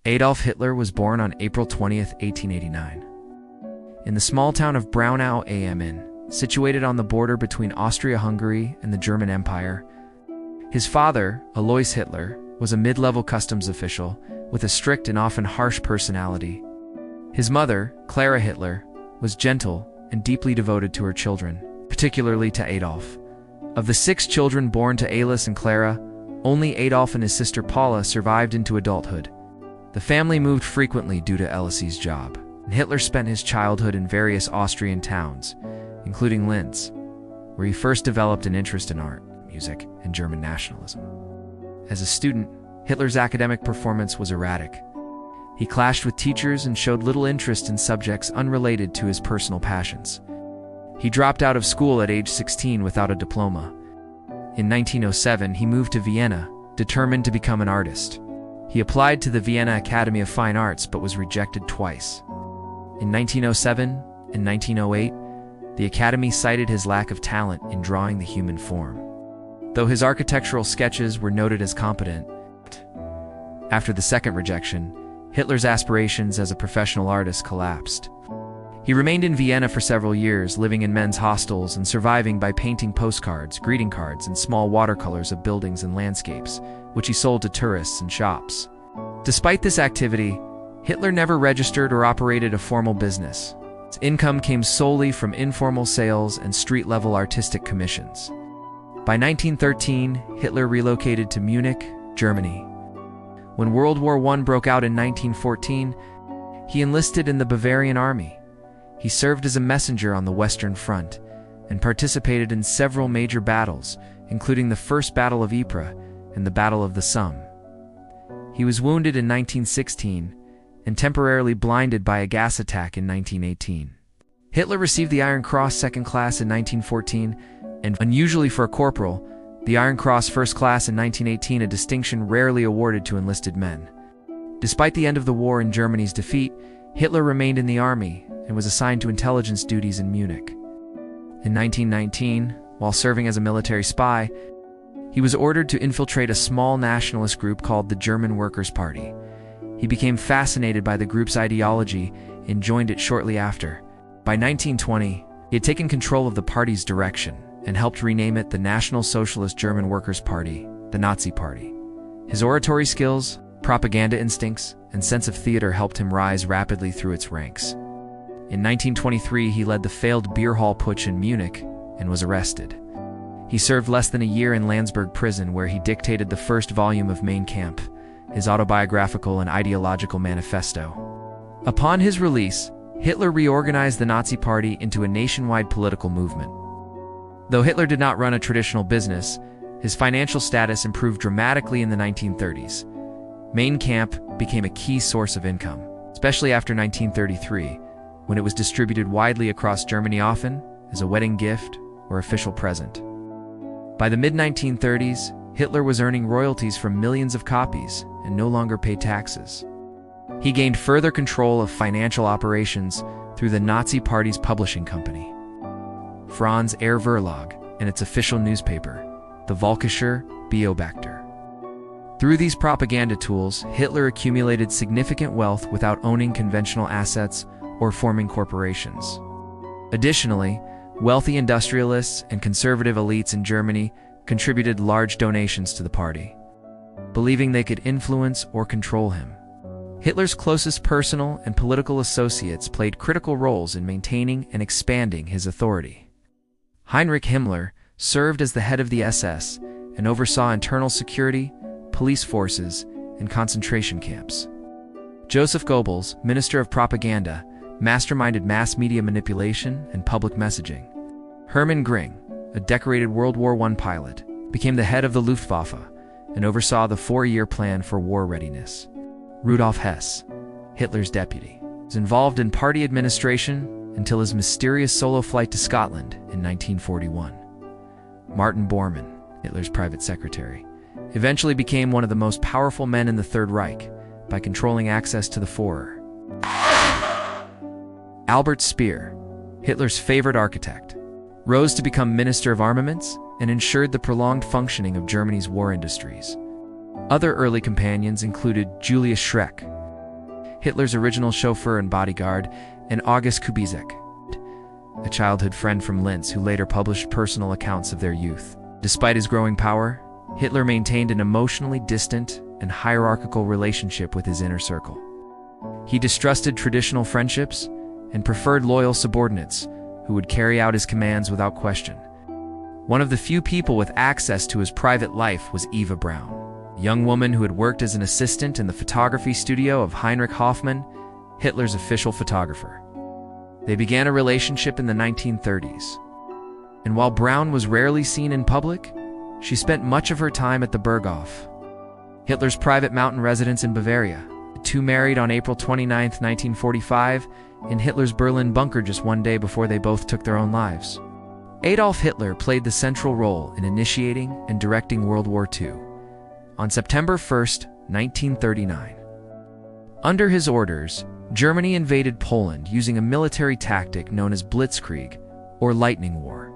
Adolf Hitler was born on April 20th, 1889. In the small town of Braunau am Inn, situated on the border between Austria-Hungary and the German Empire. His father, Alois Hitler, was a mid-level customs official with a strict and often harsh personality. His mother, Clara Hitler, was gentle and deeply devoted to her children, particularly to Adolf. Of the 6 children born to Alice and Clara, only Adolf and his sister Paula survived into adulthood. The family moved frequently due to Alice's job, and Hitler spent his childhood in various Austrian towns, including Linz, where he first developed an interest in art, music, and German nationalism. As a student, Hitler's academic performance was erratic. He clashed with teachers and showed little interest in subjects unrelated to his personal passions. He dropped out of school at age 16 without a diploma. In 1907, he moved to Vienna, determined to become an artist. He applied to the Vienna Academy of Fine Arts but was rejected twice. In 1907 and 1908, the Academy cited his lack of talent in drawing the human form, though his architectural sketches were noted as competent. After the second rejection, Hitler's aspirations as a professional artist collapsed. He remained in Vienna for several years, living in men's hostels and surviving by painting postcards, greeting cards, and small watercolors of buildings and landscapes, which he sold to tourists and shops. Despite this activity, Hitler never registered or operated a formal business. His income came solely from informal sales and street-level artistic commissions. By 1913, Hitler relocated to Munich, Germany. When World War I broke out in 1914, he enlisted in the Bavarian army. He served as a messenger on the Western Front and participated in several major battles, including the First Battle of Ypres and the Battle of the Somme. He was wounded in 1916 and temporarily blinded by a gas attack in 1918. Hitler received the Iron Cross Second Class in 1914, and unusually for a corporal, the Iron Cross First Class in 1918, a distinction rarely awarded to enlisted men. Despite the end of the war and Germany's defeat, Hitler remained in the army and was assigned to intelligence duties in Munich. In 1919, while serving as a military spy, he was ordered to infiltrate a small nationalist group called the German Workers' Party. He became fascinated by the group's ideology and joined it shortly after. By 1920, he had taken control of the party's direction and helped rename it the National Socialist German Workers' Party, the Nazi Party. His oratory skills, propaganda instincts, and sense of theater helped him rise rapidly through its ranks. In 1923, he led the failed beer hall putsch in Munich and was arrested. He served less than a year in Landsberg prison, where he dictated the first volume of Mein Kampf, his autobiographical and ideological manifesto. Upon his release, Hitler reorganized the Nazi Party into a nationwide political movement. Though Hitler did not run a traditional business, his financial status improved dramatically in the 1930s. Mein Kampf became a key source of income, especially after 1933, when it was distributed widely across Germany, often as a wedding gift or official present. By the mid-1930s, Hitler was earning royalties from millions of copies and no longer paid taxes. He gained further control of financial operations through the Nazi Party's publishing company, Franz Air Verlag, and its official newspaper, the Völkischer Beobachter. Through these propaganda tools, Hitler accumulated significant wealth without owning conventional assets or forming corporations. Additionally, wealthy industrialists and conservative elites in Germany contributed large donations to the party, believing they could influence or control him. Hitler's closest personal and political associates played critical roles in maintaining and expanding his authority. Heinrich Himmler served as the head of the SS and oversaw internal security, police forces, and concentration camps. Joseph Goebbels, Minister of Propaganda, masterminded mass media manipulation and public messaging. Hermann Göring, a decorated World War I pilot, became the head of the Luftwaffe and oversaw the 4-year plan for war readiness. Rudolf Hess, Hitler's deputy, was involved in party administration until his mysterious solo flight to Scotland in 1941. Martin Bormann, Hitler's private secretary, eventually became one of the most powerful men in the Third Reich by controlling access to the Führer. Albert Speer, Hitler's favorite architect, rose to become Minister of Armaments and ensured the prolonged functioning of Germany's war industries. Other early companions included Julius Schreck, Hitler's original chauffeur and bodyguard, and August Kubizek, a childhood friend from Linz who later published personal accounts of their youth. Despite his growing power, Hitler maintained an emotionally distant and hierarchical relationship with his inner circle. He distrusted traditional friendships and preferred loyal subordinates who would carry out his commands without question. One of the few people with access to his private life was Eva Braun, a young woman who had worked as an assistant in the photography studio of Heinrich Hoffmann, Hitler's official photographer. They began a relationship in the 1930s, and while Braun was rarely seen in public, she spent much of her time at the Berghof, Hitler's private mountain residence in Bavaria. The two married on April 29, 1945, in Hitler's Berlin bunker just one day before they both took their own lives. Adolf Hitler played the central role in initiating and directing World War II. On September 1, 1939, under his orders, Germany invaded Poland using a military tactic known as blitzkrieg, or lightning war.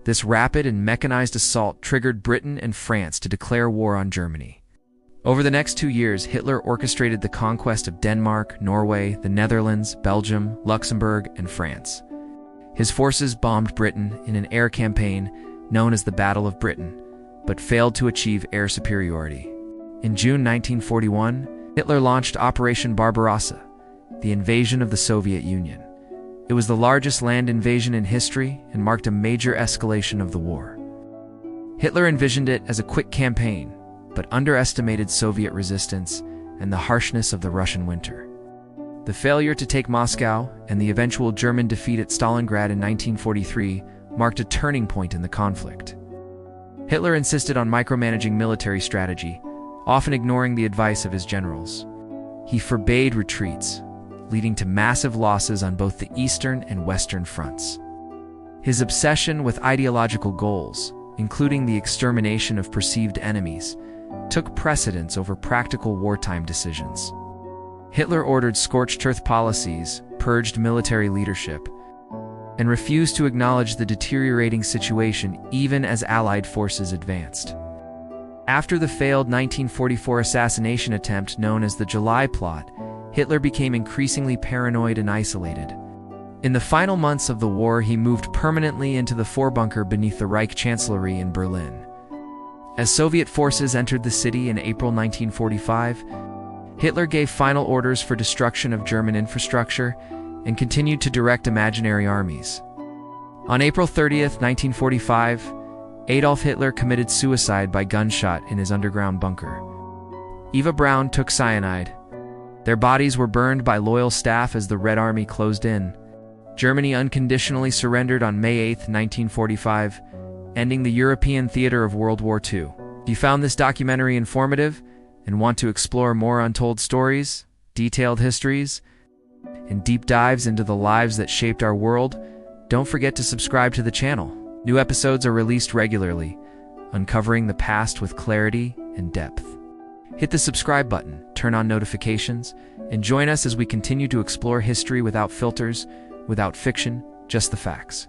This rapid and mechanized assault triggered Britain and France to declare war on Germany. Over the next 2 years, Hitler orchestrated the conquest of Denmark, Norway, the Netherlands, Belgium, Luxembourg, and France. His forces bombed Britain in an air campaign known as the Battle of Britain, but failed to achieve air superiority. In June 1941, Hitler launched Operation Barbarossa, the invasion of the Soviet Union. It was the largest land invasion in history and marked a major escalation of the war. Hitler envisioned it as a quick campaign, but underestimated Soviet resistance and the harshness of the Russian winter. The failure to take Moscow and the eventual German defeat at Stalingrad in 1943 marked a turning point in the conflict. Hitler insisted on micromanaging military strategy, often ignoring the advice of his generals. He forbade retreats, leading to massive losses on both the eastern and western fronts. His obsession with ideological goals, including the extermination of perceived enemies, took precedence over practical wartime decisions. Hitler ordered scorched earth policies, purged military leadership, and refused to acknowledge the deteriorating situation even as Allied forces advanced. After the failed 1944 assassination attempt known as the July Plot, Hitler became increasingly paranoid and isolated. In the final months of the war, he moved permanently into the Vorbunker beneath the Reich Chancellery in Berlin. As Soviet forces entered the city in April 1945, Hitler gave final orders for destruction of German infrastructure and continued to direct imaginary armies. On April 30, 1945, Adolf Hitler committed suicide by gunshot in his underground bunker. Eva Braun took cyanide. Their bodies were burned by loyal staff as the Red Army closed in. Germany unconditionally surrendered on May 8, 1945, ending the European theater of World War II. If you found this documentary informative and want to explore more untold stories, detailed histories, and deep dives into the lives that shaped our world, don't forget to subscribe to the channel. New episodes are released regularly, uncovering the past with clarity and depth. Hit the subscribe button, turn on notifications, and join us as we continue to explore history without filters, without fiction, just the facts.